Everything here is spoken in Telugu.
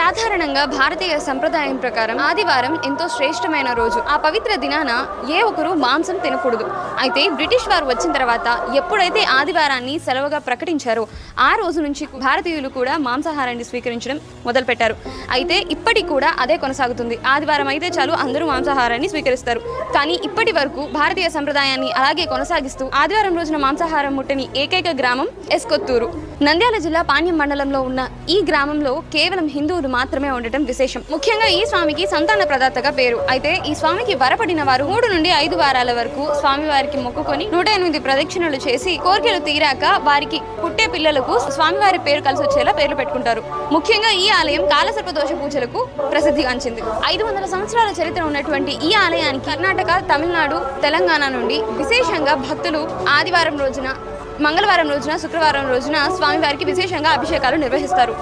సాధారణంగా భారతీయ సంప్రదాయం ప్రకారం ఆదివారం ఎంతో శ్రేష్టమైన రోజు. ఆ పవిత్ర దినాన ఏ ఒక్కరు మాంసం తినకూడదు. అయితే బ్రిటిష్ వారు వచ్చిన తర్వాత ఎప్పుడైతే ఆదివారాన్ని సెలవుగా ప్రకటించారో ఆ రోజు నుంచి భారతీయులు కూడా మాంసాహారాన్ని స్వీకరించడం మొదలుపెట్టారు. అయితే ఇప్పటికి కూడా అదే కొనసాగుతుంది. ఆదివారం అయితే చాలు అందరూ మాంసాహారాన్ని స్వీకరిస్తారు. కానీ ఇప్పటి వరకు భారతీయ సంప్రదాయాన్ని అలాగే కొనసాగిస్తూ ఆదివారం రోజున మాంసాహారం ముట్టని ఏకైక గ్రామం ఎస్కొత్తూరు. నంద్యాల జిల్లా పాణ్యం మండలంలో ఉన్న ఈ గ్రామంలో కేవలం హిందువులు మాత్రమే ఉండటం విశేషం. ముఖ్యంగా ఈ స్వామికి సంతాన ప్రదాతగా పేరు. అయితే ఈ స్వామికి వరపడిన వారు 3 నుండి 5 వారాల వరకు స్వామివారికి మొక్కుకొని 108 ప్రదక్షిణలు చేసి కోరికలు తీరాక వారికి పుట్టే పిల్లలకు స్వామివారి పేరు కలిసి వచ్చేలా పేర్లు పెట్టుకుంటారు. ముఖ్యంగా ఈ ఆలయం కాలసర్పదోష పూజలకు ప్రసిద్ధిగాంచింది. 500 సంవత్సరాల చరిత్ర ఉన్నటువంటి ఈ ఆలయానికి కర్ణాటక, తమిళనాడు, తెలంగాణ నుండి విశేషంగా భక్తులు ఆదివారం రోజున, మంగళవారం రోజున, శుక్రవారం రోజున స్వామివారికి విశేషంగా అభిషేకాలు నిర్వహిస్తారు.